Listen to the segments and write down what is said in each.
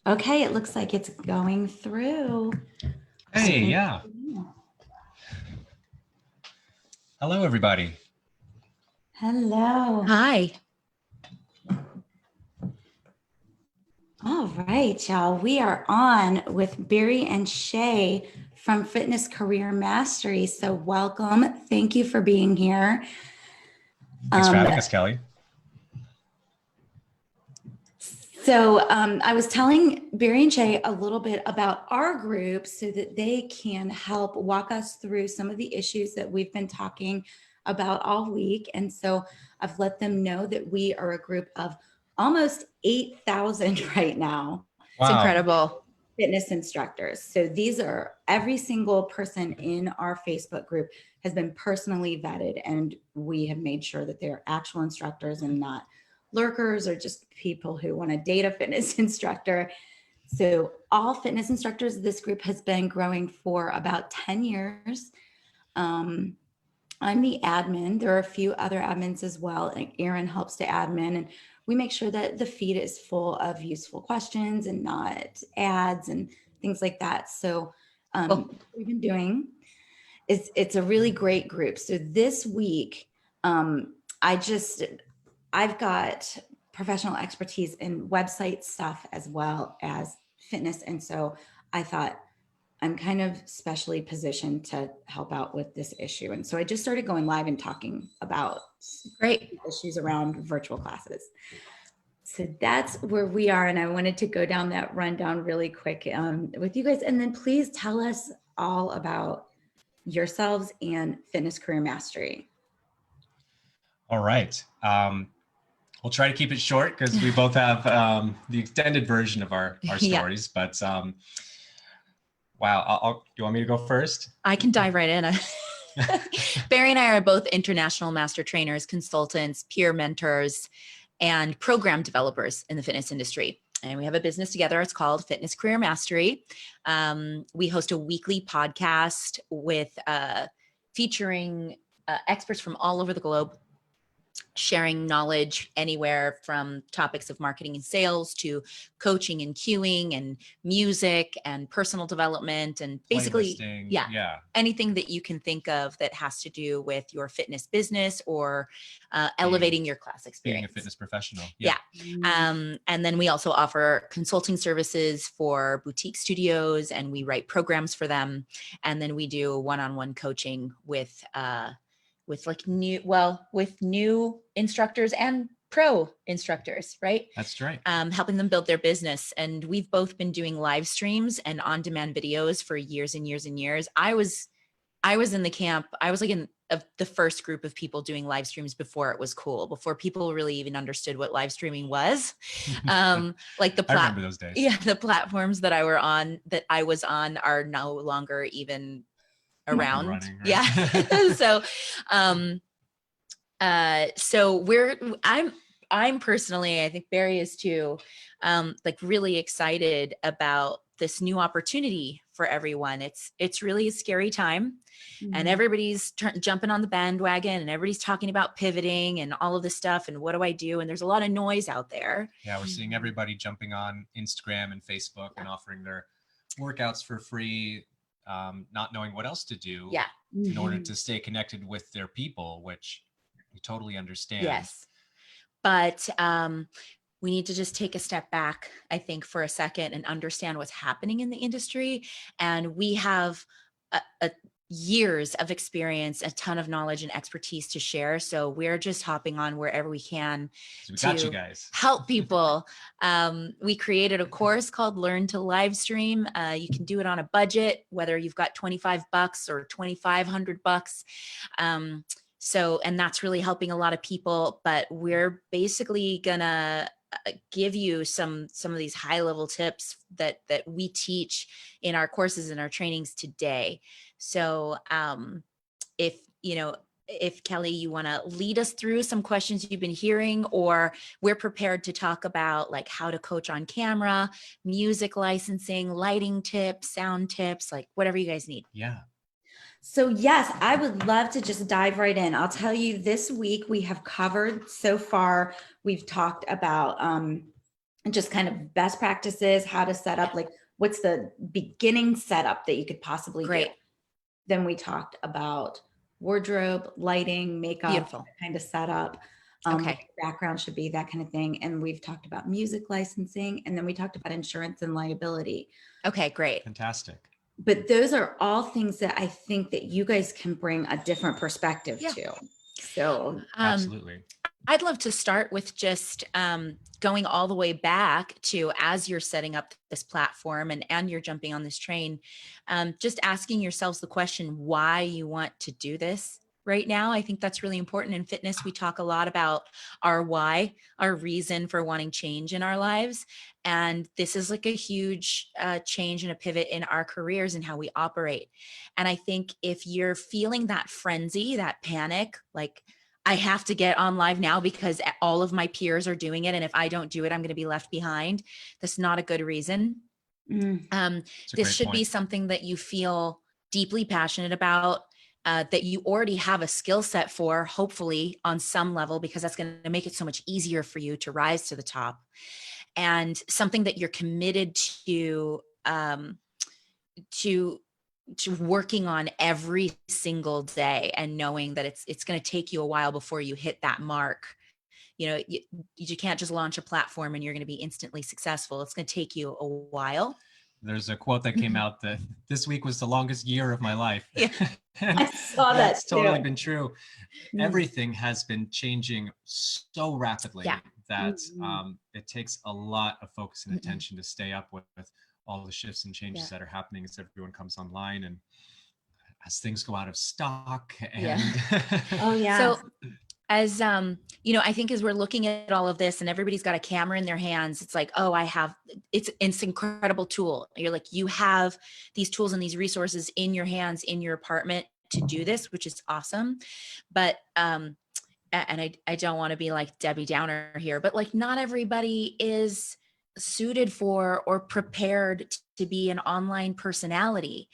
Okay, it looks like it's going through. Hey, yeah. Hello, everybody. Hello. Hi. All right, y'all. We are on with Barry and Shay from Fitness Career Mastery. So welcome. Thank you for being here. Thanks for having us, Kelly. So I was telling Barry and Shay a little bit about our group so that they can help walk us through some of the issues that we've been talking about all week. And so I've let them know that we are a group of almost 8,000 right now. Wow. It's incredible. Fitness instructors. So these are every single person in our Facebook group has been personally vetted, and we have made sure that they're actual instructors and not lurkers or just people who want to date a fitness instructor. So all fitness instructors, this group has been growing for about 10 years. I'm the admin. There are a few other admins as well. Like Aaron helps to admin, and we make sure that the feed is full of useful questions and not ads and things like that. So what we've been doing is it's a really great group. So this week, I've got professional expertise in website stuff as well as fitness. And so I thought I'm kind of specially positioned to help out with this issue. And so I just started going live and talking about great issues around virtual classes. So that's where we are. And I wanted to go down that rundown really quick with you guys. And then please tell us all about yourselves and Fitness Career Mastery. All right. We'll try to keep it short because we both have the extended version of our stories. Yeah. But wow, do you want me to go first? I can dive right in. Barry and I are both international master trainers, consultants, peer mentors, and program developers in the fitness industry. And we have a business together. It's called Fitness Career Mastery. We host a weekly podcast with featuring experts from all over the globe, sharing knowledge anywhere from topics of marketing and sales to coaching and cueing and music and personal development and basically anything that you can think of that has to do with your fitness business or elevating your class experience. Being a fitness professional. Yeah. And then we also offer consulting services for boutique studios, and we write programs for them. And then we do one-on-one coaching with new instructors and pro instructors, right? That's right. Helping them build their business. And we've both been doing live streams and on-demand videos for years and years and years. I was in the camp. I was like in the first group of people doing live streams before it was cool, before people really even understood what live streaming was. Like I remember those days. Yeah, the platforms that I was on are no longer even around. Running, right? Yeah. I'm personally, I think Barry is too, like really excited about this new opportunity for everyone. It's really a scary time, and everybody's jumping on the bandwagon, and everybody's talking about pivoting and all of this stuff. And what do I do? And there's a lot of noise out there. Yeah. We're seeing everybody jumping on Instagram and Facebook and offering their workouts for free. Not knowing what else to do in order to stay connected with their people, which we totally understand. Yes. But we need to just take a step back, I think, for a second and understand what's happening in the industry. And we have years of experience, a ton of knowledge and expertise to share. So we're just hopping on wherever we can to help people. We created a course called Learn to Livestream. You can do it on a budget, whether you've got $25 or $2,500. And that's really helping a lot of people, but we're basically gonna give you some of these high level tips that we teach in our courses and our trainings today. So if Kelly, you want to lead us through some questions you've been hearing, or we're prepared to talk about like how to coach on camera, music licensing, lighting tips, sound tips, like whatever you guys need. Yeah. So yes, I would love to just dive right in. I'll tell you, this week we have covered so far, we've talked about and just kind of best practices, how to set up, like what's the beginning setup that you could possibly do. Then we talked about wardrobe, lighting, makeup, Beautiful. kind of setup. What your background should be, that kind of thing. And we've talked about music licensing, and then we talked about insurance and liability. Okay, great. Fantastic. But those are all things that I think that you guys can bring a different perspective to. So absolutely. I'd love to start with just going all the way back to, as you're setting up this platform and you're jumping on this train, just asking yourselves the question, why you want to do this right now. I think that's really important. In fitness, we talk a lot about our why, our reason for wanting change in our lives. And this is like a huge change and a pivot in our careers and how we operate. And I think if you're feeling that frenzy, that panic, like, I have to get on live now because all of my peers are doing it, and if I don't do it, I'm going to be left behind. That's not a good reason. This should be something that you feel deeply passionate about, that you already have a skill set for, hopefully on some level, because that's going to make it so much easier for you to rise to the top, and something that you're committed to working on every single day, and knowing that it's going to take you a while before you hit that mark. You know, you can't just launch a platform and you're going to be instantly successful. It's going to take you a while. There's a quote that came out that this week was the longest year of my life. I saw that's totally been true. Everything has been changing so rapidly that it takes a lot of focus and attention to stay up with all the shifts and changes that are happening as everyone comes online and as things go out of stock. And So as you know, I think as we're looking at all of this and everybody's got a camera in their hands, it's like, oh, it's an incredible tool. You're like, you have these tools and these resources in your hands, in your apartment to do this, which is awesome. But and I don't want to be like Debbie Downer here, but like, not everybody is suited for or prepared to be an online personality.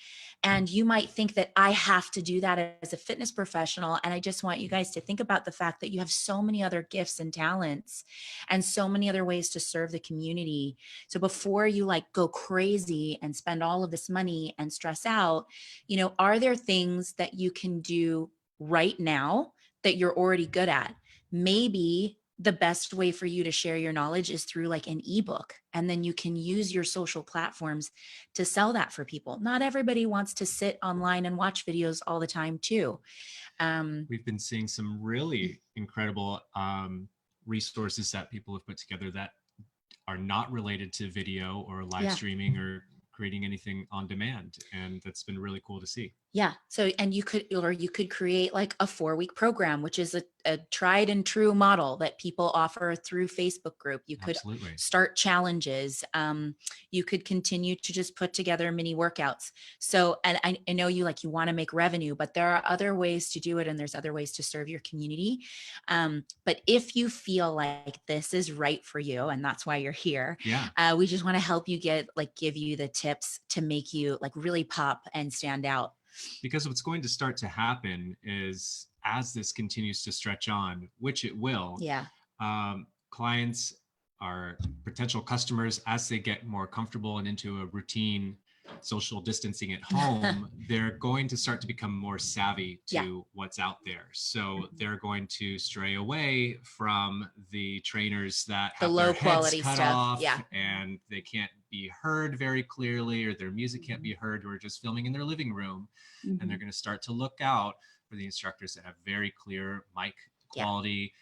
And you might think that I have to do that as a fitness professional. And I just want you guys to think about the fact that you have so many other gifts and talents and so many other ways to serve the community. So before you like go crazy and spend all of this money and stress out, you know, are there things that you can do right now that you're already good at? Maybe the best way for you to share your knowledge is through like an ebook, and then you can use your social platforms to sell that for people. Not everybody wants to sit online and watch videos all the time too. We've been seeing some really incredible resources that people have put together that are not related to video or live streaming or creating anything on demand. And that's been really cool to see. Yeah. So, and you could create like a 4-week program, which is a tried and true model that people offer through Facebook group. You could start challenges. You could continue to just put together mini workouts. So, and I know you want to make revenue, but there are other ways to do it. And there's other ways to serve your community. But if you feel like this is right for you, and that's why you're here, we just want to help you give you the tips to make you like really pop and stand out. Because what's going to start to happen is, as this continues to stretch on, which it will, clients, our potential customers, as they get more comfortable and into a routine social distancing at home, they're going to start to become more savvy to what's out there. So they're going to stray away from the trainers that have the low quality cut stuff off and they can't be heard very clearly, or their music can't be heard, or just filming in their living room. And they're going to start to look out for the instructors that have very clear mic quality,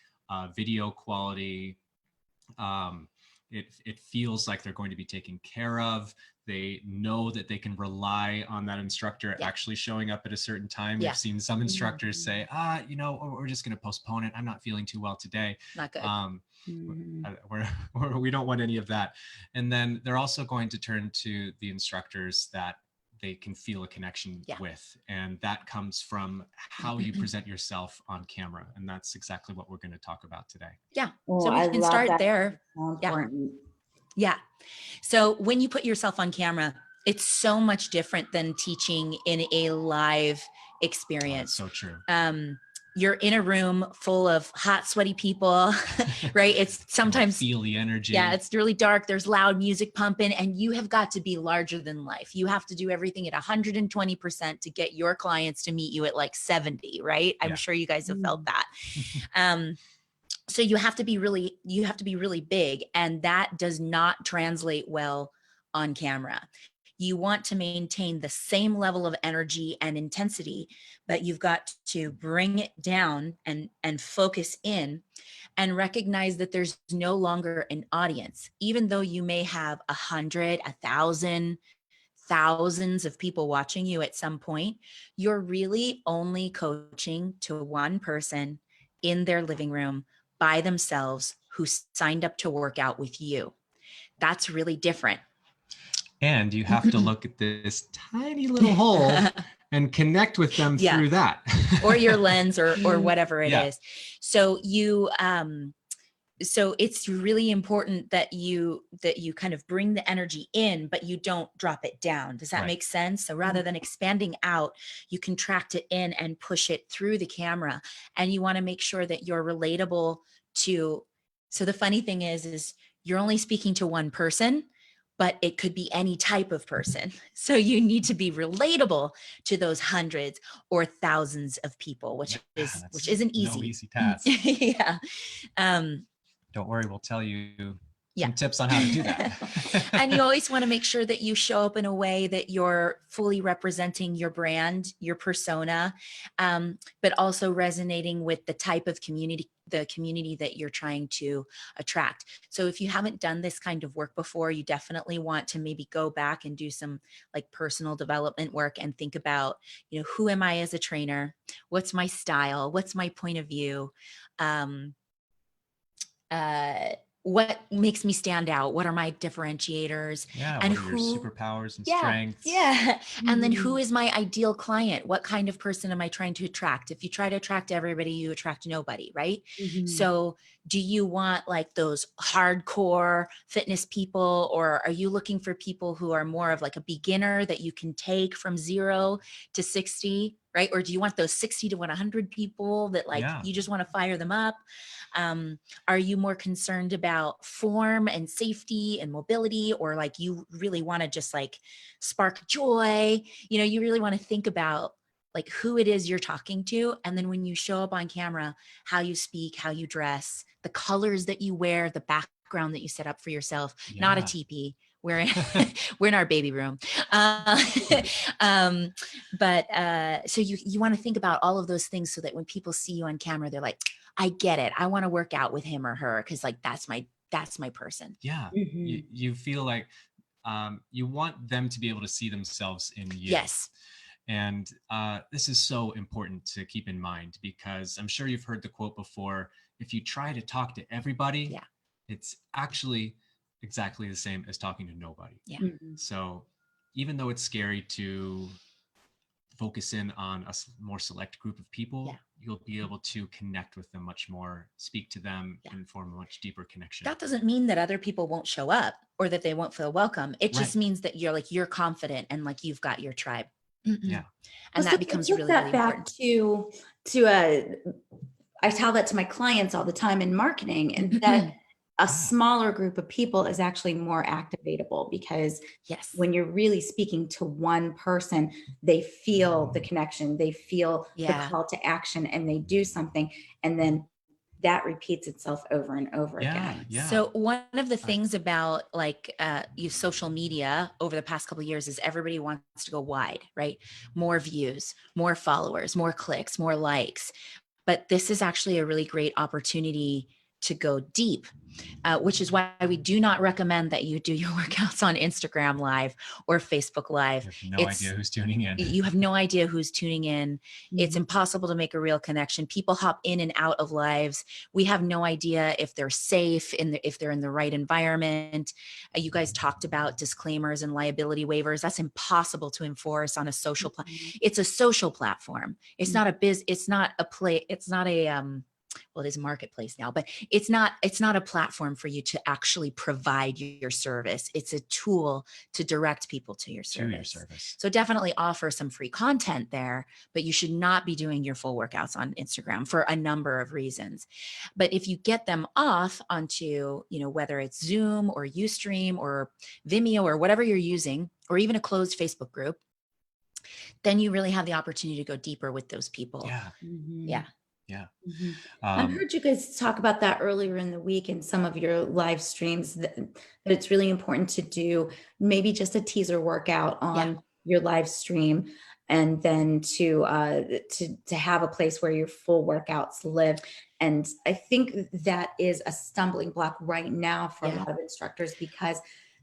video quality. It feels like they're going to be taken care of. They know that they can rely on that instructor actually showing up at a certain time. We've seen some instructors say, we're just going to postpone it. I'm not feeling too well today. Not good. We don't want any of that. And then they're also going to turn to the instructors that they can feel a connection with. And that comes from how you present yourself on camera. And that's exactly what we're going to talk about today. Yeah. So we can start there. Yeah. So when you put yourself on camera, it's so much different than teaching in a live experience. So true. you're in a room full of hot, sweaty people, right? It's sometimes feel the energy. Yeah, it's really dark. There's loud music pumping, and you have got to be larger than life. You have to do everything at 120% to get your clients to meet you at like 70, right? I'm sure you guys have felt that. So you have to be really big, and that does not translate well on camera. You want to maintain the same level of energy and intensity, but you've got to bring it down and focus in and recognize that there's no longer an audience. Even though you may have 100, 1,000, thousands of people watching you at some point, you're really only coaching to one person in their living room by themselves who signed up to work out with you. That's really different. And you have to look at this tiny little hole and connect with them through that. Or your lens or whatever it is. So so it's really important that you kind of bring the energy in, but you don't drop it down. Does that make sense? So rather than expanding out, you contract it in and push it through the camera. And you want to make sure that you're relatable to, so the funny thing is you're only speaking to one person, but it could be any type of person. So you need to be relatable to those hundreds or thousands of people, which isn't easy. No easy task. Don't worry, we'll tell you some tips on how to do that. And you always want to make sure that you show up in a way that you're fully representing your brand, your persona, but also resonating with the type of community that you're trying to attract. So if you haven't done this kind of work before, you definitely want to maybe go back and do some like personal development work and think about, who am I as a trainer? What's my style? What's my point of view? What makes me stand out? What are my differentiators? And what are your superpowers and strengths? And then who is my ideal client? What kind of person am I trying to attract? If you try to attract everybody, you attract nobody, right? So do you want like those hardcore fitness people, or are you looking for people who are more of like a beginner that you can take from 0 to 60, right? Or do you want those 60 to 100 people that like, you just want to fire them up? Are you more concerned about form and safety and mobility, or like you really want to just like spark joy? You really want to think about like who it is you're talking to. And then when you show up on camera, how you speak, how you dress, the colors that you wear, the background that you set up for yourself, not a teepee. We're in our baby room. But so you want to think about all of those things so that when people see you on camera, they're like, I get it. I want to work out with him or her because like that's my person. Yeah. You feel like you want them to be able to see themselves in you. Yes. And this is so important to keep in mind, because I'm sure you've heard the quote before: if you try to talk to everybody, it's actually exactly the same as talking to nobody. So even though it's scary to focus in on a more select group of people, you'll be able to connect with them much more, speak to them, and form a much deeper connection. That doesn't mean that other people won't show up or that they won't feel welcome. It just means that you're confident and like you've got your tribe. And that becomes really, really important. I tell that to my clients all the time in marketing, and that a smaller group of people is actually more activatable, because when you're really speaking to one person, they feel the connection, they feel the call to action, and they do something, and then that repeats itself over and over again. So one of the things about like social media over the past couple of years is everybody wants to go wide, right? More views, more followers, more clicks, more likes. But this is actually a really great opportunity to go deep, which is why we do not recommend that you do your workouts on Instagram Live or Facebook Live. You have no idea who's tuning in. You have no idea who's tuning in. It's impossible to make a real connection. People hop in and out of lives. We have no idea if they're safe, if they're in the right environment. You guys talked about disclaimers and liability waivers. That's impossible to enforce on a social platform. It's a social platform. It's not a well, it is a marketplace now, but it's not a platform for you to actually provide your service. It's a tool to direct people to your service. So definitely offer some free content there, but you should not be doing your full workouts on Instagram for a number of reasons. But if you get them off onto, whether it's Zoom or Ustream or Vimeo or whatever you're using, or even a closed Facebook group, then you really have the opportunity to go deeper with those people. Yeah. Mm-hmm. Yeah. Yeah. Mm-hmm. I heard you guys talk about that earlier in the week in some of your live streams, that it's really important to do maybe just a teaser workout on your live stream, and then to have a place where your full workouts live. And I think that is a stumbling block right now for a lot of instructors, because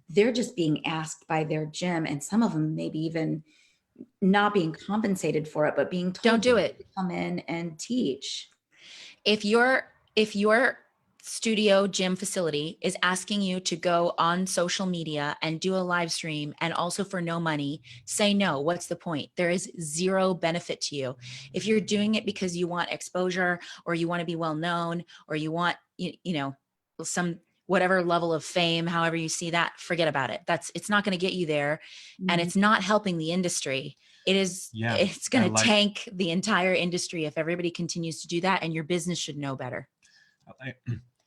they're just being asked by their gym, and some of them maybe even not being compensated for it, but being told, don't do it, to come in and teach. If your studio gym facility is asking you to go on social media and do a live stream, and also for no money, say no. What's the point? There is zero benefit to you. If you're doing it because you want exposure, or you want to be well known, or you want, some whatever level of fame, however you see that, forget about it. It's not going to get you there. And it's not helping the industry. It's going to tank the entire industry if everybody continues to do that, and your business should know better.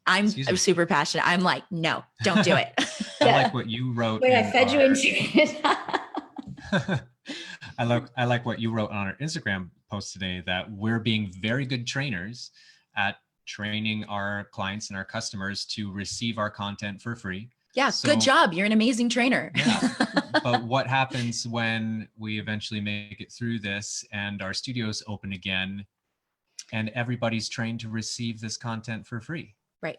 I'm super passionate. I'm like, no, don't do it. I like what you wrote. Wait, I fed you into it. I like what you wrote on our Instagram post today, that we're being very good trainers at training our clients and our customers to receive our content for free. Yeah, good job. You're an amazing trainer. Yeah. But what happens when we eventually make it through this and our studios open again and everybody's trained to receive this content for free? Right.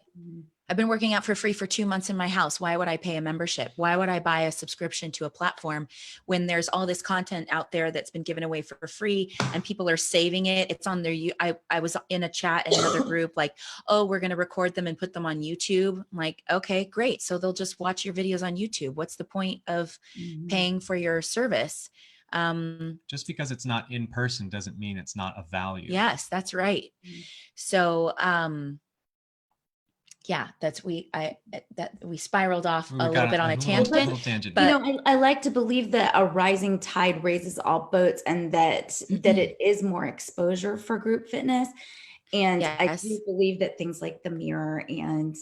I've been working out for free for 2 months in my house. Why would I pay a membership? Why would I buy a subscription to a platform when there's all this content out there that's been given away for free, and people are saving it? It's on their, I was in a chat in another group, like, oh, we're going to record them and put them on YouTube. I'm like, okay, great. So they'll just watch your videos on YouTube. What's the point of paying for your service? Just because it's not in person doesn't mean it's not of value. Yes, that's right. So, yeah, we spiraled off a little bit on a tangent. But I like to believe that a rising tide raises all boats, and that it is more exposure for group fitness. And I do believe that things like the Mirror and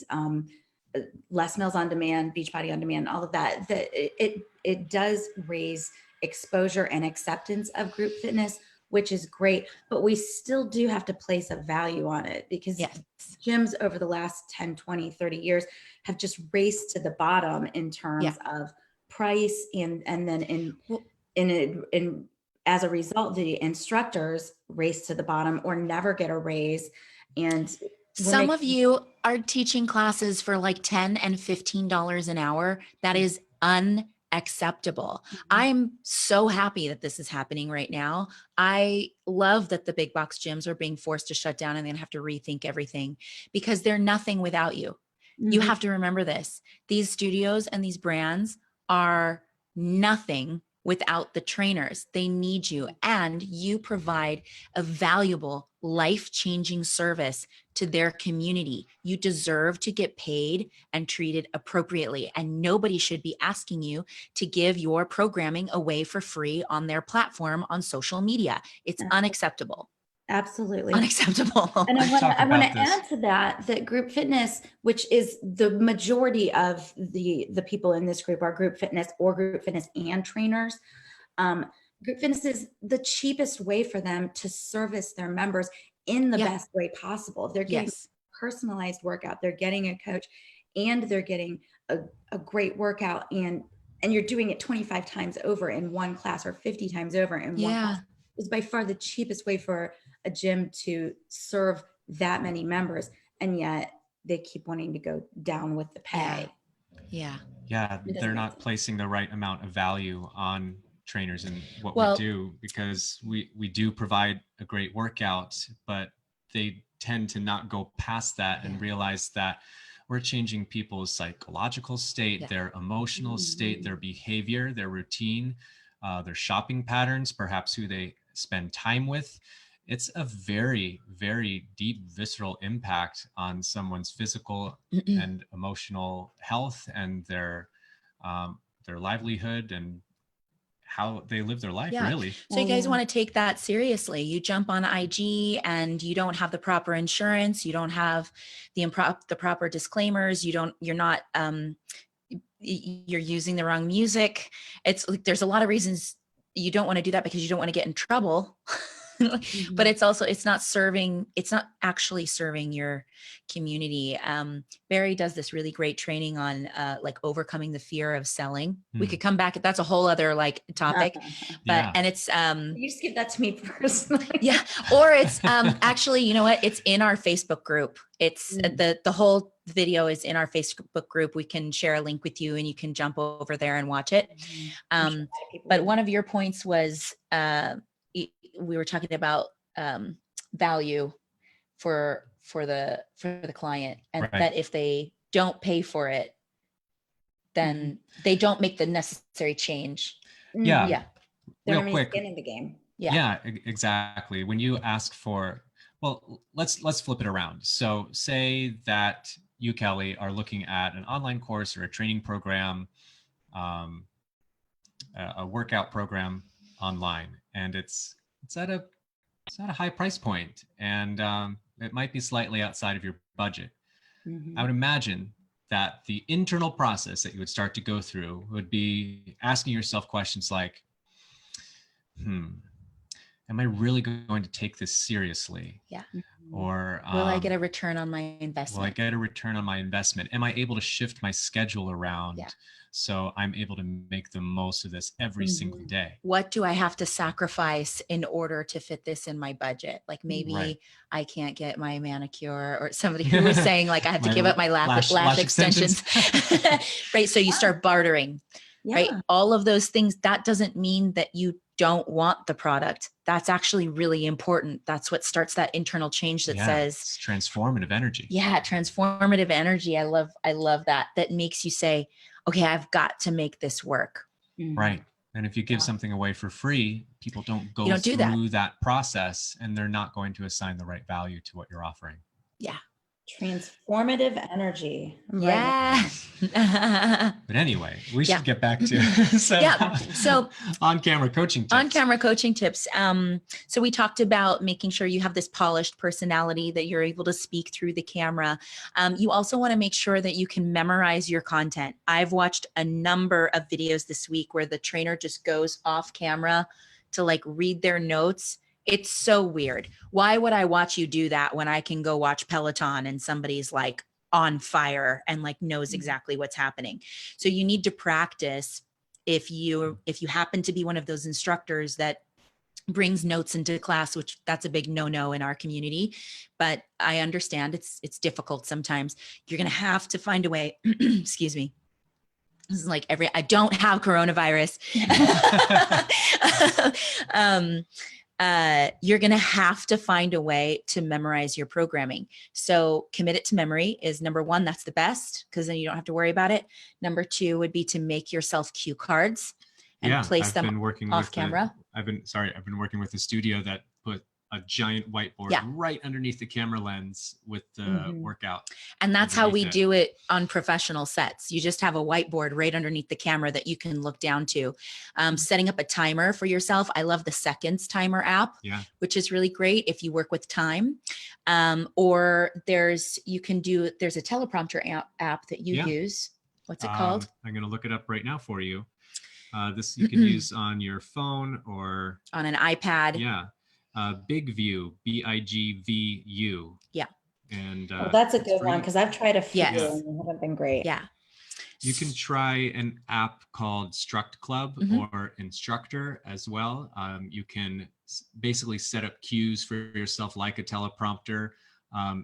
Les Mills on Demand, Beachbody on Demand, all of that, that it does raise exposure and acceptance of group fitness, which is great, but we still do have to place a value on it, because gyms over the last 10, 20, 30 years have just raced to the bottom in terms of price. And then in as a result, the instructors race to the bottom or never get a raise. And some of you are teaching classes for like $10 and $15 an hour. That is unacceptable. I'm so happy that this is happening right now. I love that the big box gyms are being forced to shut down and then have to rethink everything, because they're nothing without you. You have to remember this. These studios and these brands are nothing without the trainers. They need you, and you provide a valuable, life-changing service to their community. You deserve to get paid and treated appropriately, and nobody should be asking you to give your programming away for free on their platform on social media. It's unacceptable. Absolutely unacceptable. And I want to add to that group fitness, which is the majority of the people in this group, are group fitness or group fitness and trainers. Group fitness is the cheapest way for them to service their members in the best way possible. They're getting personalized workout, they're getting a coach, and they're getting a great workout, and you're doing it 25 times over in one class, or 50 times over in one class. Is by far the cheapest way for a gym to serve that many members, and yet they keep wanting to go down with the pay. Yeah, they're not placing the right amount of value on trainers and what we do, because we do provide a great workout, but they tend to not go past that and realize that we're changing people's psychological state, their emotional state, their behavior, their routine, their shopping patterns, perhaps who they spend time with. it's a very, very deep visceral impact on someone's physical and emotional health and their livelihood and how they live their life, really. So you guys want to take that seriously. You jump on IG and you don't have the proper insurance. You don't have the proper disclaimers. You're not, you're using the wrong music. It's like, there's a lot of reasons you don't want to do that because you don't want to get in trouble. But it's also, it's not actually serving your community. Barry does this really great training on like overcoming the fear of selling. We could come back. That's a whole other like topic, but, and it's, you just give that to me personally. Or it's actually, you know what? It's in our Facebook group. It's the whole video is in our Facebook group. We can share a link with you and you can jump over there and watch it. But one of your points was, we were talking about value for the client, and that if they don't pay for it, then they don't make the necessary change. They're Real quick. Skin in the game. Yeah, exactly. When you ask for, well, let's flip it around. So say that you, Kelly, are looking at an online course or a training program, a workout program online, and it's at a high price point, and it might be slightly outside of your budget. I would imagine that the internal process that you would start to go through would be asking yourself questions like, am I really going to take this seriously? Or will I get a return on my investment? Will I get a return on my investment? Am I able to shift my schedule around so I'm able to make the most of this every single day? What do I have to sacrifice in order to fit this in my budget? Like maybe I can't get my manicure, or somebody who was saying like I have to give up my lash extensions. Right. So you start bartering, right? All of those things. That doesn't mean that you don't want the product. That's actually really important. That's what starts that internal change that says it's transformative energy. Transformative energy. I love that. That makes you say, okay, I've got to make this work. Right. And if you give something away for free, people don't go through that process, and they're not going to assign the right value to what you're offering. Transformative energy. But anyway, we should get back to so on-camera coaching tips. On-camera coaching tips. So we talked about making sure you have this polished personality, that you're able to speak through the camera. You also want to make sure that you can memorize your content. I've watched a number of videos this week where the trainer just goes off camera to like read their notes. It's so weird. Why would I watch you do that when I can go watch Peloton and somebody's like on fire and like knows exactly what's happening? So you need to practice. If you happen to be one of those instructors that brings notes into class, which that's a big no-no in our community, but I understand it's difficult sometimes. You're going to have to find a way, excuse me. This is like I don't have coronavirus. You're going to have to find a way to memorize your programming. So commit it to memory is number one. That's the best, because then you don't have to worry about it. Number two would be to make yourself cue cards and place them off camera. I've been working with a studio that put a giant whiteboard right underneath the camera lens with the workout. And that's how we do it on professional sets. You just have a whiteboard right underneath the camera that you can look down to. Setting up a timer for yourself. I love the seconds timer app, which is really great if you work with time. Or there's a teleprompter app that you use. What's it called? I'm going to look it up right now for you. This you can use on your phone or on an iPad. Big View, BIGVU. And that's a good one, because I've tried a few and they haven't been great. You can try an app called Struct Club or Instructor as well. You can basically set up cues for yourself like a teleprompter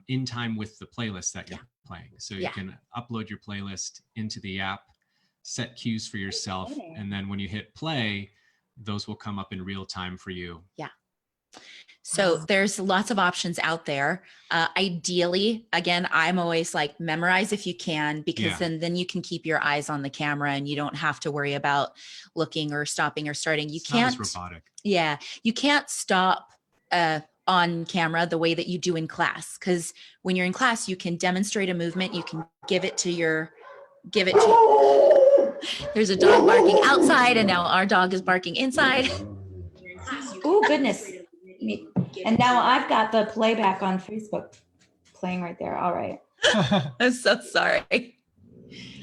in time with the playlist that you're playing. So you can upload your playlist into the app, set cues for yourself, and then when you hit play, those will come up in real time for you. So there's lots of options out there. Ideally, again, I'm always like memorize if you can, because then you can keep your eyes on the camera and you don't have to worry about looking or stopping or starting. You can't. Not as robotic. You can't stop on camera the way that you do in class. Because when you're in class, you can demonstrate a movement. You can give it to there's a dog barking outside, and now our dog is barking inside. Oh, goodness. And now I've got the playback on Facebook playing right there. All right. I'm so sorry.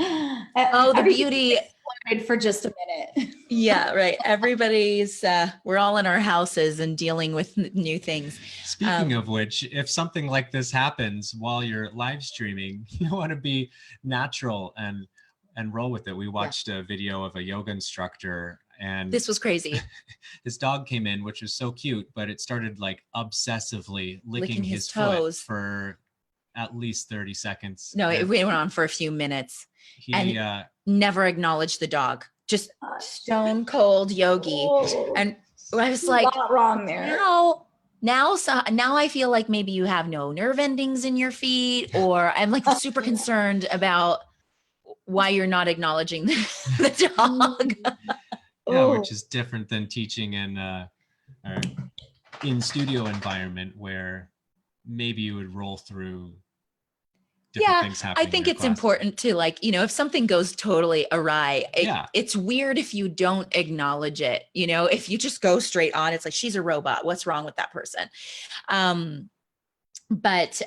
Oh, the beauty for just a minute. Yeah, right. Everybody's, we're all in our houses and dealing with new things. Speaking of which, if something like this happens while you're live streaming, you want to be natural and roll with it. We watched a video of a yoga instructor, and this was crazy. His dog came in, which was so cute, but it started like obsessively licking his toes foot for at least 30 seconds. No, it went on for a few minutes. He never acknowledged the dog. Just stone cold yogi. And I was like, not wrong there. Now I feel like maybe you have no nerve endings in your feet, or I'm like super concerned about why you're not acknowledging the dog. Yeah, which is different than teaching in a in-studio environment where maybe you would roll through different things happening. I think it's important to, like, you know, if something goes totally awry, it's weird if you don't acknowledge it. You know, if you just go straight on, it's like, she's a robot. What's wrong with that person? But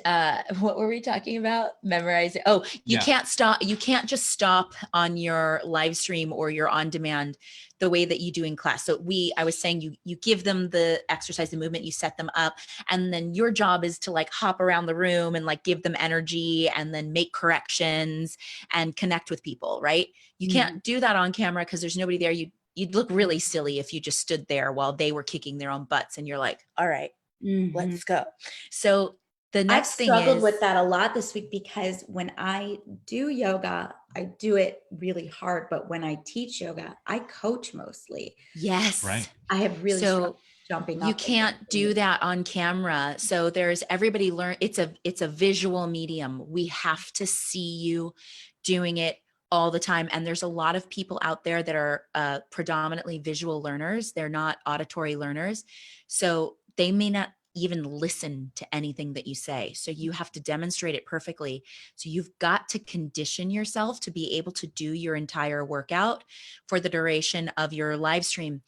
what were we talking about? Memorizing. Oh, you can't stop. You can't just stop on your live stream or your on demand the way that you do in class. So I was saying you give them the exercise, the movement, you set them up, and then your job is to like hop around the room and like give them energy and then make corrections and connect with people, right? You can't do that on camera because there's nobody there. You'd look really silly if you just stood there while they were kicking their own butts and you're like, all right, let's go. So the next thing is, I've struggled with that a lot this week because when I do yoga, I do it really hard. But when I teach yoga, I coach mostly. Yes. Right. I have really struggled jumping up. You can't do that on camera. So there's everybody learn. It's a visual medium. We have to see you doing it all the time. And there's a lot of people out there that are predominantly visual learners. They're not auditory learners. So they may not even listen to anything that you say. So you have to demonstrate it perfectly. So you've got to condition yourself to be able to do your entire workout for the duration of your live stream,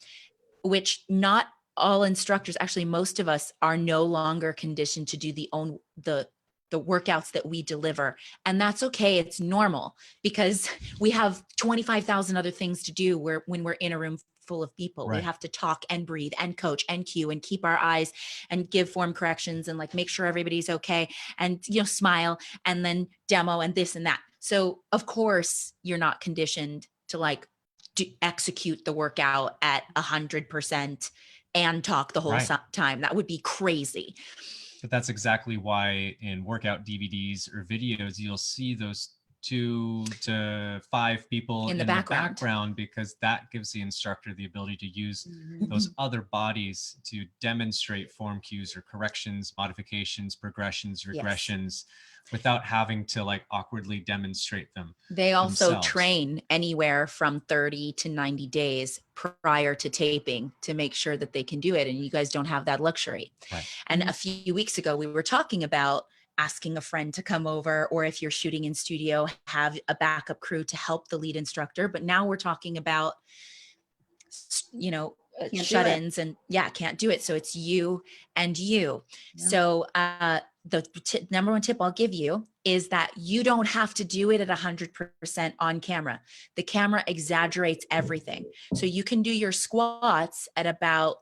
which not all instructors, actually most of us, are no longer conditioned to do the workouts that we deliver. And that's okay. It's normal because we have 25,000 other things to do when we're in a room full of people. Right. We have to talk and breathe and coach and cue and keep our eyes and give form corrections and like make sure everybody's okay and, you know, smile and then demo and this and that. So of course you're not conditioned to like execute the workout at 100% and talk the whole time. That would be crazy. But that's exactly why in workout DVDs or videos, you'll see those 2 to 5 people in the background, because that gives the instructor the ability to use those other bodies to demonstrate form cues or corrections, modifications, progressions, regressions, without having to like awkwardly demonstrate them. They also train anywhere from 30 to 90 days prior to taping to make sure that they can do it. And you guys don't have that luxury. Right. And a few weeks ago, we were talking about asking a friend to come over, or if you're shooting in studio, have a backup crew to help the lead instructor. But now we're talking about, you know, shut-ins and can't do it. So it's you and you. Yeah. So the number one tip I'll give you is that you don't have to do it at 100% on camera. The camera exaggerates everything. So you can do your squats at about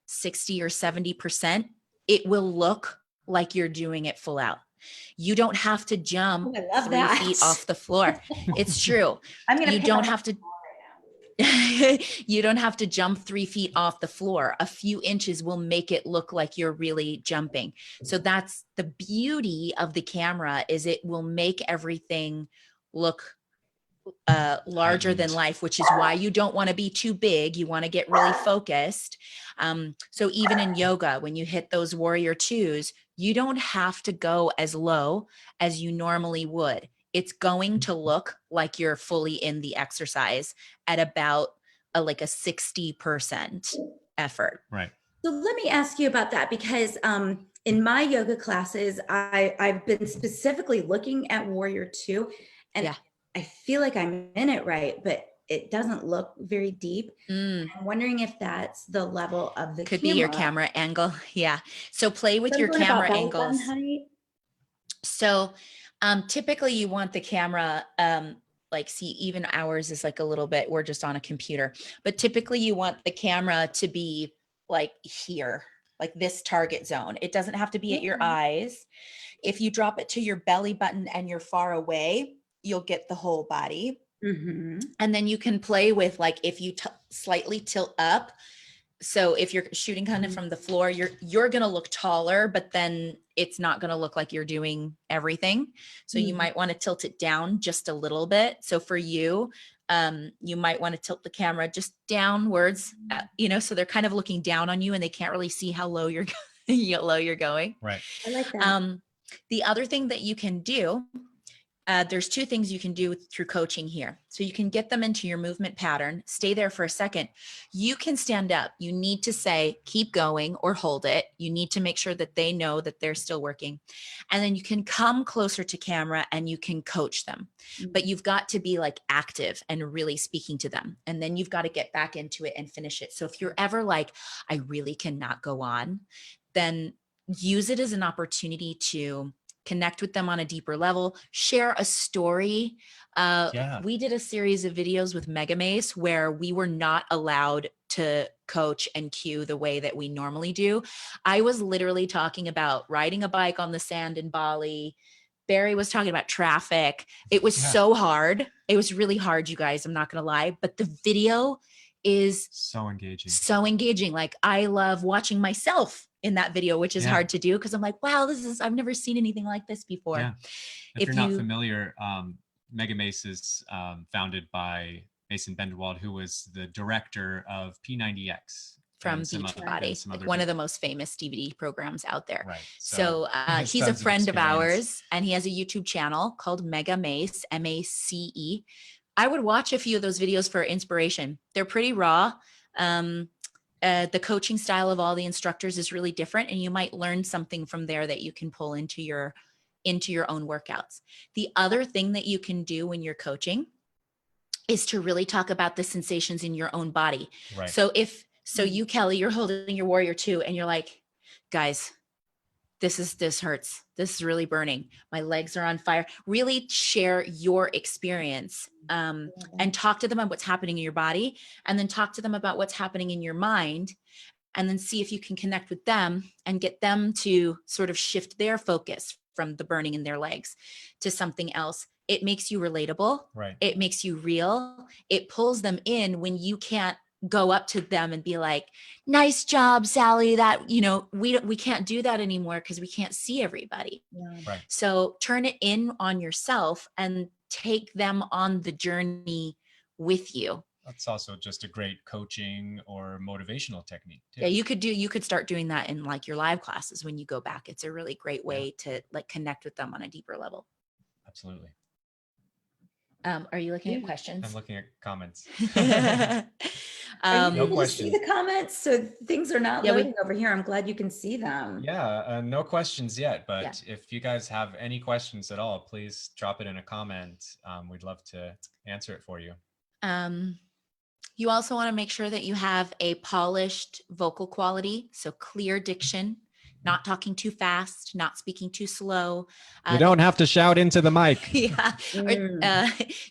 60 or 70%. It will look like you're doing it full out. You don't have to jump 3 feet off the floor. It's true. You don't have to. You don't have to jump 3 feet off the floor. A few inches will make it look like you're really jumping. So that's the beauty of the camera, is it will make everything look larger than life, which is why you don't want to be too big. You want to get really focused. So even in yoga, when you hit those warrior twos, you don't have to go as low as you normally would. It's going to look like you're fully in the exercise at about like a 60% effort. Right. So let me ask you about that, because in my yoga classes, I've been specifically looking at Warrior 2, and Yeah. I feel like I'm in it right, but it doesn't look very deep. Mm. I'm wondering if that's the level of the Could be your camera. camera angle. Yeah. So play with your Something about camera belly angles. button height. So typically you want the camera, like, see, even ours is like a little bit, we're just on a computer, but typically you want the camera to be like here, like this target zone. It doesn't have to be at your Okay. eyes. If you drop it to your belly button and you're far away, you'll get the whole body. Mm-hmm. And then you can play with, like, if you slightly tilt up. So if you're shooting kind of from the floor, you're going to look taller, but then it's not going to look like you're doing everything. So you might want to tilt it down just a little bit. So for you, you might want to tilt the camera just downwards, so they're kind of looking down on you and they can't really see how low you're going. Right. I like that. The other thing that you can do, there's two things you can do through coaching here. So you can get them into your movement pattern, stay there for a second. You can stand up. You need to say, keep going, or hold it. You need to make sure that they know that they're still working. And then you can come closer to camera and you can coach them. But you've got to be like active and really speaking to them. And then you've got to get back into it and finish it. So if you're ever like, I really cannot go on, then use it as an opportunity to connect with them on a deeper level, share a story. We did a series of videos with Mase where we were not allowed to coach and cue the way that we normally do. I was literally talking about riding a bike on the sand in Bali. Barry was talking about traffic. It was so hard. It was really hard, you guys. I'm not going to lie, but the video is so engaging. Like, I love watching myself in that video, which is hard to do because I'm like, wow, I've never seen anything like this before. Yeah. If you're not familiar, Mase is founded by Mason Bendewald, who was the director of P90X from Beachbody, like one of the most famous DVD programs out there. Right. So he's a friend of ours, and he has a YouTube channel called Mase, MACE. I would watch a few of those videos for inspiration. They're pretty raw. The coaching style of all the instructors is really different, and you might learn something from there that you can pull into your own workouts. The other thing that you can do when you're coaching is to really talk about the sensations in your own body. Right. So you, Kelly, you're holding your Warrior 2 and you're like, guys, this hurts. This is really burning. My legs are on fire. Really share your experience, and talk to them about what's happening in your body, and then talk to them about what's happening in your mind, and then see if you can connect with them and get them to sort of shift their focus from the burning in their legs to something else. It makes you relatable. Right. It makes you real. It pulls them in when you can't go up to them and be like, nice job, Sally. That, we can't do that anymore because we can't see everybody. Yeah. Right. So turn it in on yourself and take them on the journey with you. That's also just a great coaching or motivational technique too. Yeah, you could start doing that in like your live classes when you go back. It's a really great way to like connect with them on a deeper level. Absolutely. Are you looking at questions? I'm looking at comments. Are you no able questions. to see the comments? So things are not loading over here. I'm glad you can see them. Yeah, no questions yet, but if you guys have any questions at all, please drop it in a comment. We'd love to answer it for you. You also want to make sure that you have a polished vocal quality, so clear diction, not talking too fast, not speaking too slow. You don't have to shout into the mic. Yeah,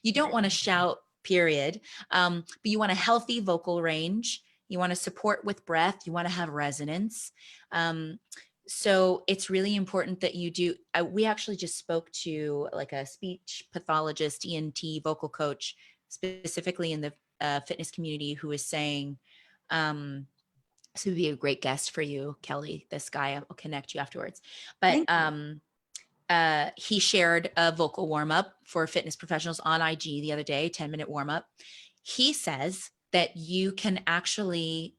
you don't want to shout, period. But you want a healthy vocal range. You want to support with breath. You want to have resonance. So it's really important that you do. We actually just spoke to like a speech pathologist, ENT vocal coach, specifically in the fitness community, who is saying, this would be a great guest for you, Kelly. This guy, I'll connect you afterwards. But he shared a vocal warm-up for fitness professionals on IG the other day, 10-minute warm-up. He says that you can actually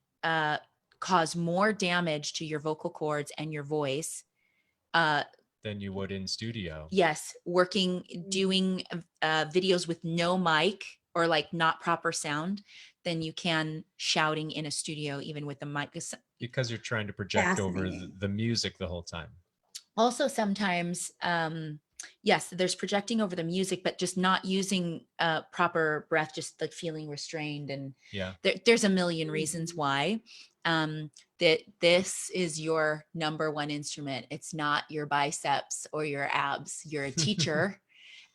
cause more damage to your vocal cords and your voice than you would in studio. Yes, doing videos with no mic or like not proper sound than you can shouting in a studio, even with the mic. Because you're trying to project over Fascinating. the music the whole time. Also, sometimes, yes, there's projecting over the music, but just not using proper breath, just like feeling restrained. And Yeah, there's a million reasons why. That this is your number one instrument. It's not your biceps or your abs. You're a teacher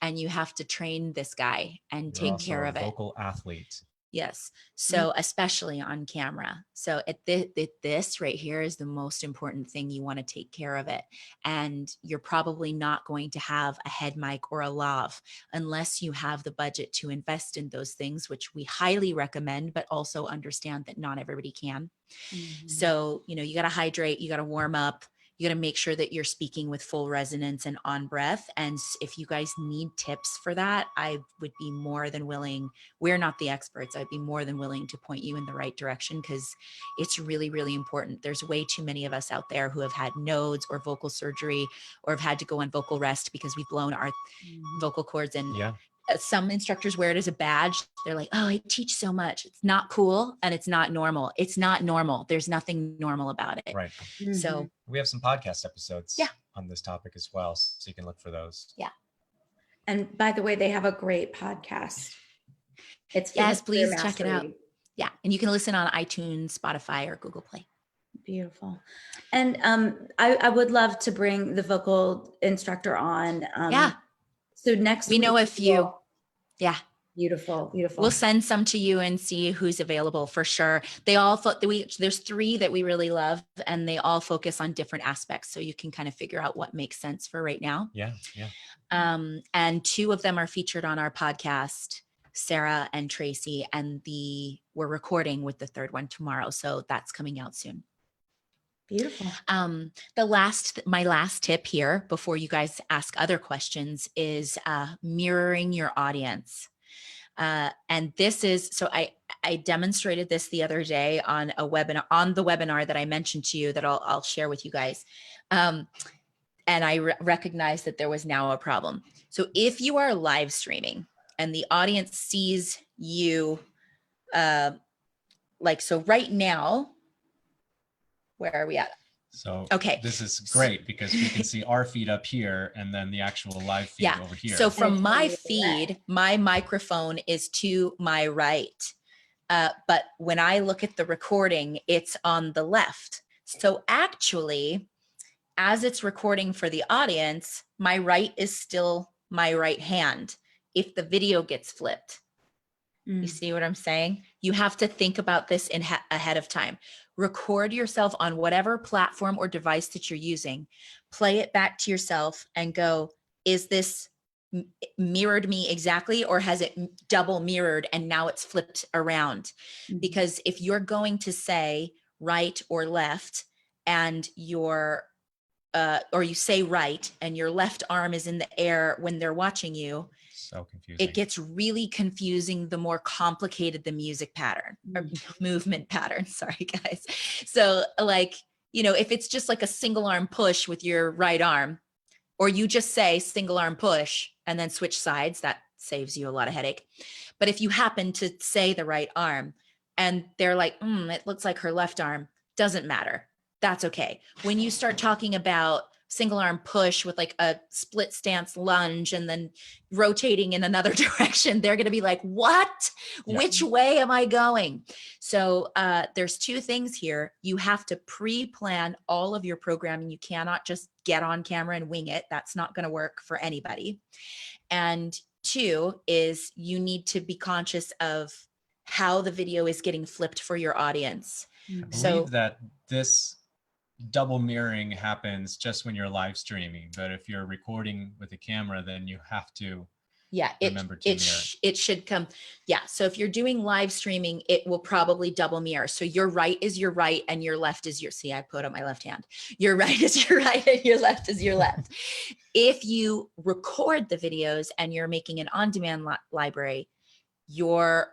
and you have to train this guy and take care of it. Vocal athlete. Yes. So especially on camera. So this right here is the most important thing. You want to take care of it. And you're probably not going to have a head mic or a lav unless you have the budget to invest in those things, which we highly recommend, but also understand that not everybody can. So, you got to hydrate, you got to warm up. You got to make sure that you're speaking with full resonance and on breath. And if you guys need tips for that, I would be more than willing. We're not the experts. I'd be more than willing to point you in the right direction because it's really, really important. There's way too many of us out there who have had nodes or vocal surgery or have had to go on vocal rest because we've blown our vocal cords. And some instructors wear it as a badge. They're like, oh, I teach so much. It's not cool. And it's not normal. It's not normal. There's nothing normal about it. Right. So we have some podcast episodes on this topic as well. So you can look for those. Yeah. And by the way, they have a great podcast. Yes, please check it out. Yeah. And you can listen on iTunes, Spotify, or Google Play. Beautiful. And I would love to bring the vocal instructor on. So next we know a few. Yeah. Beautiful. We'll send some to you and see who's available for sure. They all there's 3 that we really love and they all focus on different aspects. So you can kind of figure out what makes sense for right now. Yeah. And 2 of them are featured on our podcast, Sarah and Tracy, and we're recording with the 3rd one tomorrow. So that's coming out soon. Beautiful. My last tip here before you guys ask other questions is mirroring your audience. And this is, so I demonstrated this the other day on the webinar that I mentioned to you that I'll share with you guys. And I recognized that there was now a problem. So if you are live streaming and the audience sees you, so right now, where are we at? So okay, this is great because we can see our feed up here and then the actual live feed over here. So from my feed, my microphone is to my right. But when I look at the recording, it's on the left. So actually, as it's recording for the audience, my right is still my right hand if the video gets flipped. You see what I'm saying? You have to think about this ahead of time. Record yourself on whatever platform or device that you're using. Play it back to yourself and go, is this mirrored me exactly, or has it double mirrored and now it's flipped around? Because if you're going to say right or left and or you say right and your left arm is in the air when they're watching you, so confusing. It gets really confusing the more complicated the music pattern or movement pattern. Sorry, guys. So if it's just like a single arm push with your right arm, or you just say single arm push and then switch sides, that saves you a lot of headache. But if you happen to say the right arm and they're like, it looks like her left arm, doesn't matter. That's okay. When you start talking about single arm push with like a split stance lunge and then rotating in another direction, they're going to be like, what? Yeah. Which way am I going? So there's 2 things here. You have to pre-plan all of your programming. You cannot just get on camera and wing it. That's not going to work for anybody. And 2 is you need to be conscious of how the video is getting flipped for your audience. I believe that this double mirroring happens just when you're live streaming, but if you're recording with a camera, then you have to remember to mirror. It should come. Yeah. So if you're doing live streaming, it will probably double mirror. So your right is your right and your left is I put up my left hand. Your right is your right and your left is your left. If you record the videos and you're making an on-demand library, your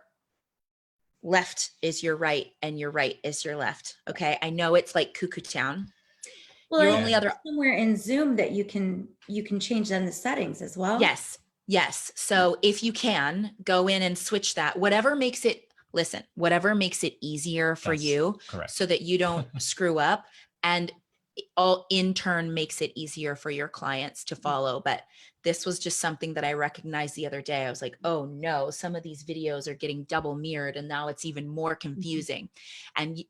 left is your right and your right is your left. Okay. I know it's like cuckoo town. Well, your only other somewhere in Zoom that you can change then the settings as well. Yes. So if you can go in and switch that, whatever makes it listen, whatever makes it easier for That's you correct. so that you don't screw up, and all in turn makes it easier for your clients to follow. But this was just something that I recognized the other day. I was like, oh no, some of these videos are getting double mirrored and now it's even more confusing. And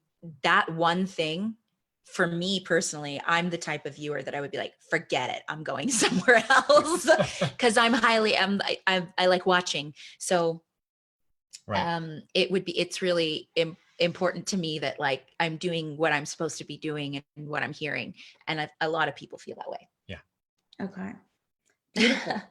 that one thing, for me personally, I'm the type of viewer that I would be like, forget it, I'm going somewhere else, because I'm highly, I like watching. So it's really important to me that like I'm doing what I'm supposed to be doing and what I'm hearing. And a lot of people feel that way. Yeah. Okay. Beautiful.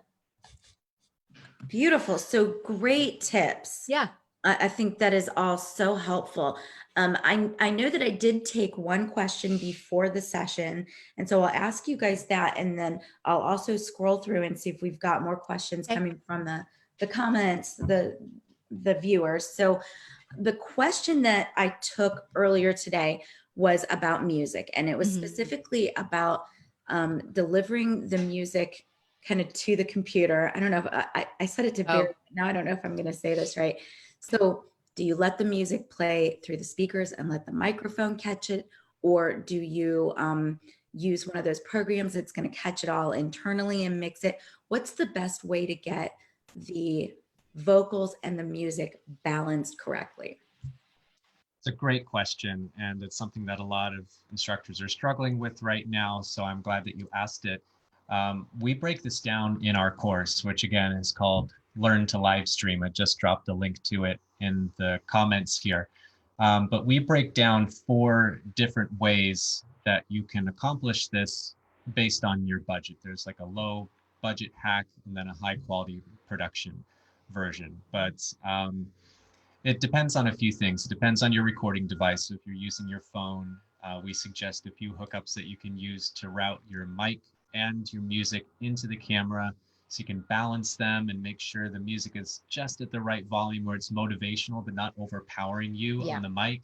Beautiful. So great tips. Yeah. I think that is all so helpful. I know that I did take one question before the session, and so I'll ask you guys that, and then I'll also scroll through and see if we've got more questions coming from the comments, the viewers. So the question that I took earlier today was about music, and it was specifically about delivering the music kind of to the computer. I don't know if I said it to Barry. Now I don't know if I'm going to say this right. So do you let the music play through the speakers and let the microphone catch it? Or do you use one of those programs that's going to catch it all internally and mix it? What's the best way to get the vocals and the music balanced correctly? It's a great question, and it's something that a lot of instructors are struggling with right now, so I'm glad that you asked it. We break this down in our course, which again is called Learn to Livestream. I just dropped a link to it in the comments here. But we break down 4 different ways that you can accomplish this based on your budget. There's like a low budget hack and then a high quality production version. But it depends on a few things. It depends on your recording device. So if you're using your phone, we suggest a few hookups that you can use to route your mic and your music into the camera, so you can balance them and make sure the music is just at the right volume where it's motivational but not overpowering you on the mic.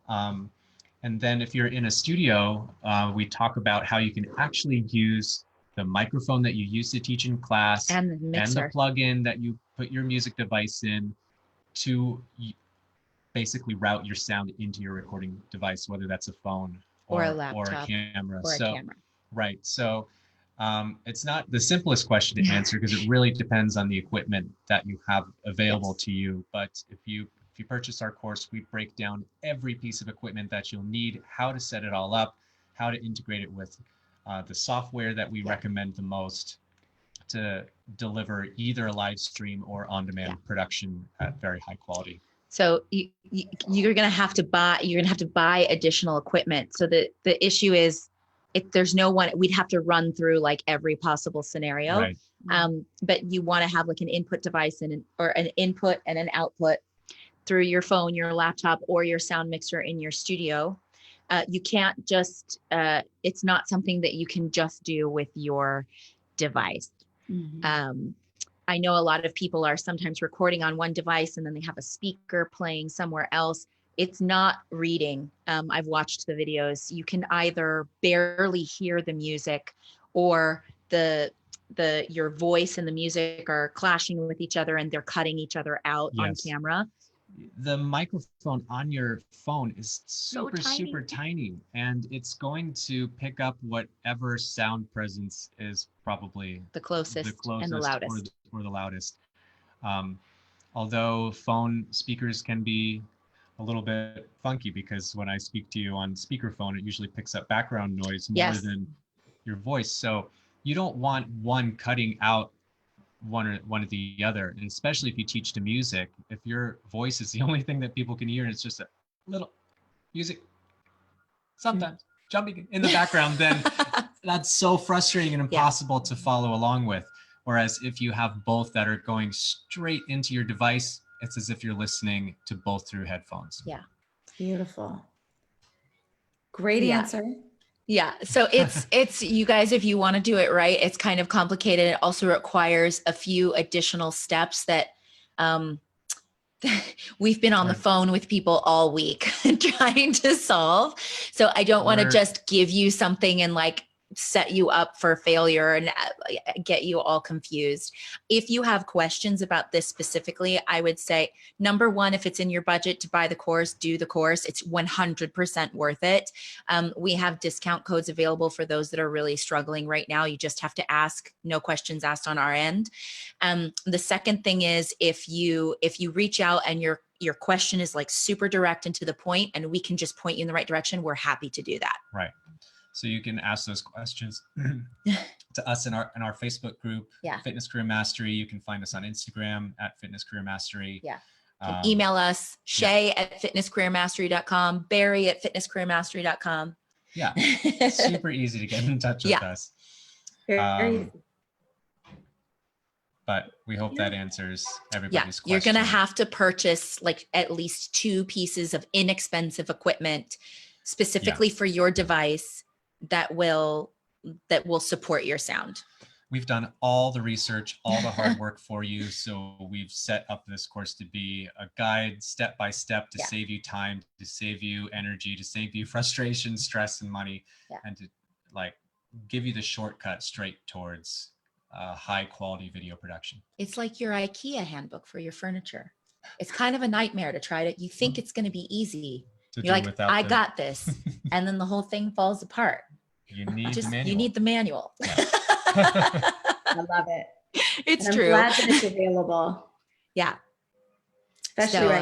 And then if you're in a studio, we talk about how you can actually use the microphone that you use to teach in class And the plug-in that you put your music device in to basically route your sound into your recording device, whether that's a phone or a laptop or a camera. Or a camera. Right. So it's not the simplest question to answer because it really depends on the equipment that you have available to you. But if you purchase our course, we break down every piece of equipment that you'll need, how to set it all up, how to integrate it with the software that we recommend the most to deliver either a live stream or on-demand production at very high quality. So you're going to have to buy additional equipment. So the issue is, if there's no one, we'd have to run through like every possible scenario. Right. But you want to have like an input device or an input and an output through your phone, your laptop, or your sound mixer in your studio. You can't just, it's not something that you can just do with your device. I know a lot of people are sometimes recording on one device and then they have a speaker playing somewhere else. It's not reading. I've watched the videos. You can either barely hear the music, or your voice and the music are clashing with each other and they're cutting each other out on camera. The microphone on your phone is super tiny, and it's going to pick up whatever sound presence is probably the closest and the loudest. Or the loudest. Although phone speakers can be a little bit funky, because when I speak to you on speakerphone, it usually picks up background noise more than your voice. So you don't want one cutting out one or the other, and especially if you teach to music, if your voice is the only thing that people can hear and it's just a little music sometimes jumping in the background, then that's so frustrating and impossible to follow along with. Whereas if you have both that are going straight into your device, it's as if you're listening to both through headphones. Yeah. Beautiful. Great answer. Yeah. So it's you guys, if you want to do it right, it's kind of complicated. It also requires a few additional steps that we've been on the phone with people all week trying to solve. So I don't want to just give you something and like set you up for failure and get you all confused. If you have questions about this specifically, I would say, number one, if it's in your budget to buy the course, do the course. It's 100% worth it. We have discount codes available for those that are really struggling right now. You just have to ask, no questions asked on our end. The second thing is if you reach out and your question is like super direct and to the point, and we can just point you in the right direction, we're happy to do that. Right. So you can ask those questions to us in our Facebook group, Fitness Career Mastery. You can find us on Instagram at Fitness Career Mastery. Yeah. You can email us, Shay at fitnesscareermastery.com, Barry at fitnesscareermastery.com. Yeah. Super easy to get in touch with us. But we hope that answers everybody's question. You're going to have to purchase like at least 2 pieces of inexpensive equipment specifically for your device that will support your sound. We've done all the research, all the hard work for you. So we've set up this course to be a guide step by step to save you time, to save you energy, to save you frustration, stress, and money, and to like give you the shortcut straight towards high quality video production. It's like your IKEA handbook for your furniture. It's kind of a nightmare to try to, you think it's going to be easy. You're like, I got this. And then the whole thing falls apart. You need the manual. You need the manual. I love it. It's and true. I'm glad that it's available. Yeah. Especially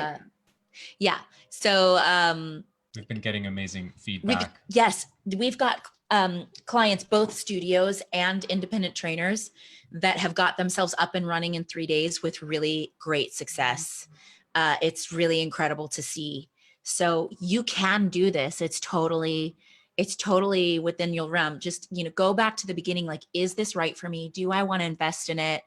So we've been getting amazing feedback. We've got clients, both studios and independent trainers, that have got themselves up and running in 3 days with really great success. It's really incredible to see. So you can do this. It's totally within your realm. Just, go back to the beginning. Like, is this right for me? Do I want to invest in it?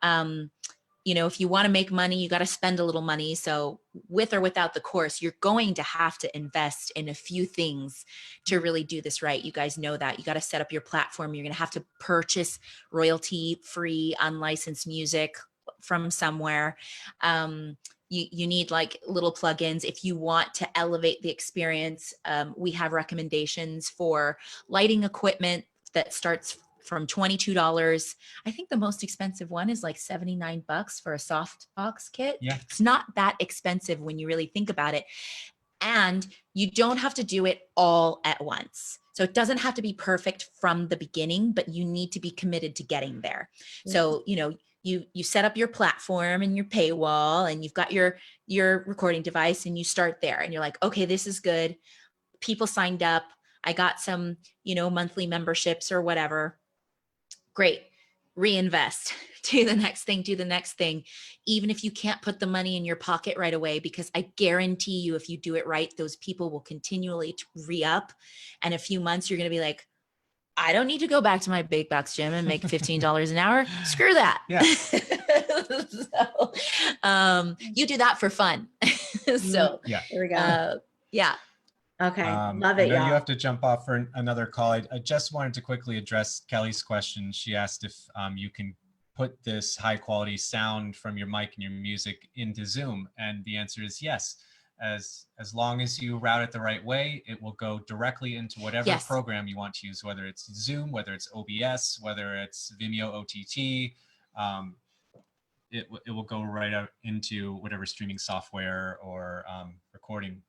If you want to make money, you got to spend a little money. So with or without the course, you're going to have to invest in a few things to really do this right. You guys know that. You got to set up your platform. You're going to have to purchase royalty-free, unlicensed music from somewhere. You need like little plugins. If you want to elevate the experience, we have recommendations for lighting equipment that starts from $22. I think the most expensive one is like $79 for a soft box kit. Yeah. It's not that expensive when you really think about it. And you don't have to do it all at once. So it doesn't have to be perfect from the beginning, but you need to be committed to getting there. Yeah. So, you set up your platform and your paywall, and you've got your recording device, and you start there, and you're like, okay, this is good. People signed up. I got some, monthly memberships or whatever. Great. Reinvest. Do the next thing. Even if you can't put the money in your pocket right away, because I guarantee you, if you do it right, those people will continually re-up. And in a few months, you're going to be like, I don't need to go back to my big box gym and make $15 an hour. Screw that. Yeah. So, you do that for fun. So there we go. Yeah. Okay. Love it. You have to jump off for another call. I just wanted to quickly address Kelly's question. She asked if you can put this high quality sound from your mic and your music into Zoom. And the answer is yes. As long as you route it the right way, it will go directly into whatever program you want to use, whether it's Zoom, whether it's OBS, whether it's Vimeo OTT. It will go right out into whatever streaming software or recording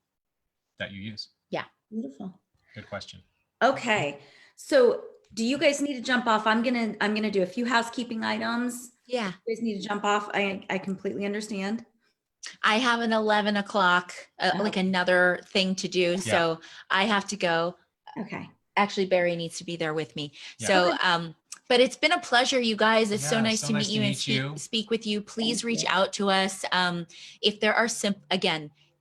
that you use. Yeah. Beautiful. Good question. Okay. So do you guys need to jump off? I'm gonna do a few housekeeping items. Yeah. You guys need to jump off. I completely understand. I have an 11 o'clock, like another thing to do. So I have to go. Okay. Actually, Barry needs to be there with me. Yeah. So, but it's been a pleasure, you guys. It's so nice to meet you and speak with you. Please reach out to us. If there are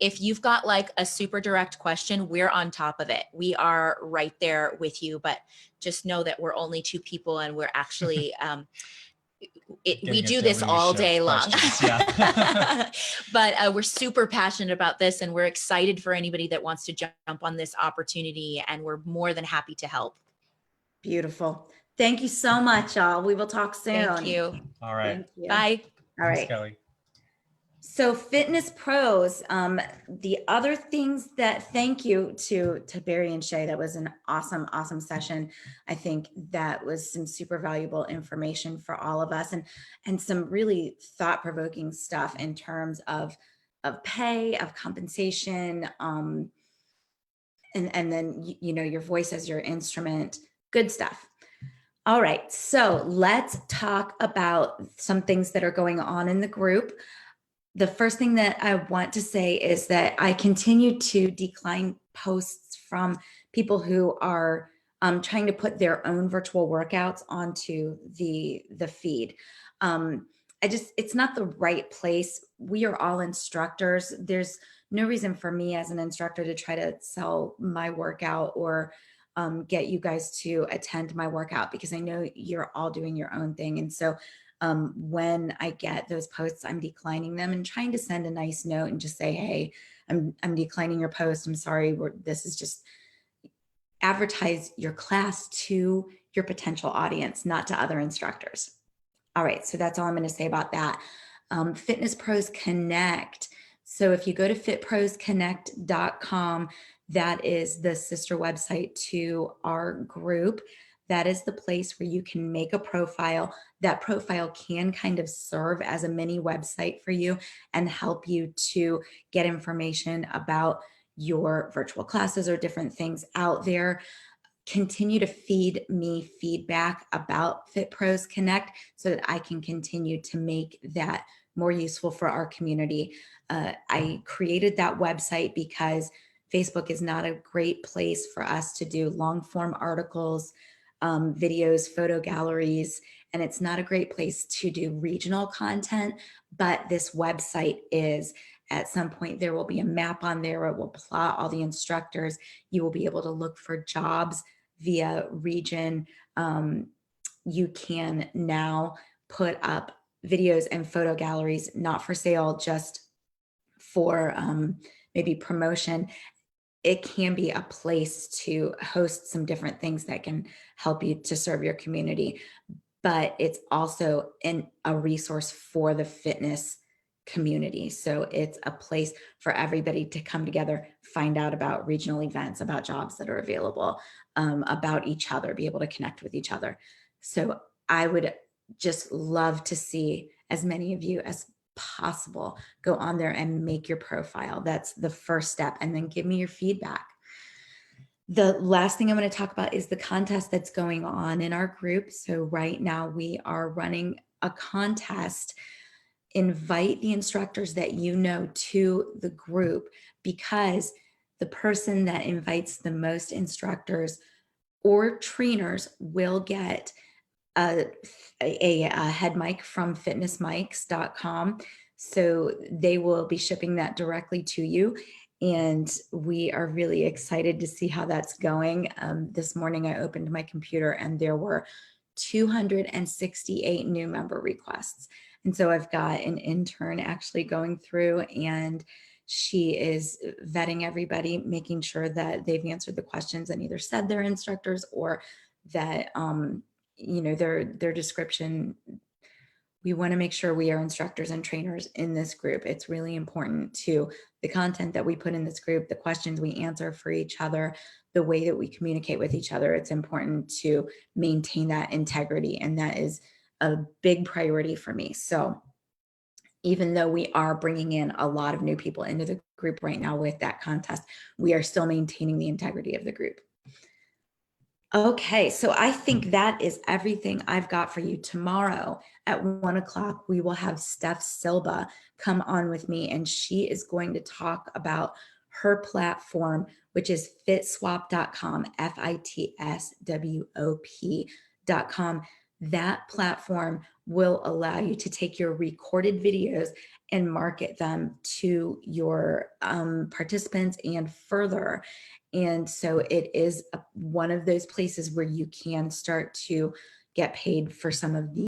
if you've got like a super direct question, we're on top of it. We are right there with you, but just know that we're only 2 people, and we're actually, we do this all day long. But we're super passionate about this, and we're excited for anybody that wants to jump on this opportunity, and we're more than happy to help. Beautiful. Thank you so much, y'all. We will talk soon. Thank you. All right. Bye. All right. Thanks, Kelly. So Fitness Pros, the other things that, thank you to Barry and Shay. That was an awesome, awesome session. I think that was some super valuable information for all of us, and some really thought-provoking stuff in terms of pay, of compensation, and then, you know, your voice as your instrument. Good stuff. All right, so let's talk about some things that are going on in the group. The first thing that I want to say is that I continue to decline posts from people who are trying to put their own virtual workouts onto the feed. It's not the right place. We are all instructors. There's no reason for me as an instructor to try to sell my workout or get you guys to attend my workout, because I know you're all doing your own thing. And so when I get those posts, I'm declining them and trying to send a nice note and just say, hey, I'm declining your post. I'm sorry. This is just, advertise your class to your potential audience, not to other instructors. All right, so that's all I'm going to say about that. Fitness Pros Connect. So if you go to fitprosconnect.com, that is the sister website to our group. That is the place where you can make a profile. That profile can kind of serve as a mini website for you and help you to get information about your virtual classes or different things out there. Continue to feed me feedback about Fit Pros Connect so that I can continue to make that more useful for our community. I created that website because Facebook is not a great place for us to do long form articles, videos, photo galleries, and it's not a great place to do regional content, but this website is. At some point, there will be a map on there where it will plot all the instructors. You will be able to look for jobs via region. You can now put up videos and photo galleries, not for sale, just for maybe promotion. It can be a place to host some different things that can help you to serve your community, but it's also a resource for the fitness community. So it's a place for everybody to come together, find out about regional events, about jobs that are available, about each other, be able to connect with each other. So I would just love to see as many of you as possible go on there and make your profile. That's the first step. And then give me your feedback. The last thing I'm going to talk about is the contest that's going on in our group. So right now we are running a contest. Invite the instructors that you know to the group, because the person that invites the most instructors or trainers will get a head mic from fitnessmics.com. So they will be shipping that directly to you. And we are really excited to see how that's going. This morning I opened my computer and there were 268 new member requests. And so I've got an intern actually going through, and she is vetting everybody, making sure that they've answered the questions and either said they're instructors or that, you know, their description. We want to make sure we are instructors and trainers in this group. It's really important to the content that we put in this group, the questions we answer for each other, the way that we communicate with each other. It's important to maintain that integrity, and that is a big priority for me. So even though we are bringing in a lot of new people into the group right now with that contest, we are still maintaining the integrity of the group. Okay, so I think that is everything I've got for you. Tomorrow at 1 o'clock, we will have Steph Silva come on with me, and she is going to talk about her platform, which is fitswap.com, FITSWOP.com. That platform will allow you to take your recorded videos and market them to your participants and further. And so it is one of those places where you can start to get paid for some of the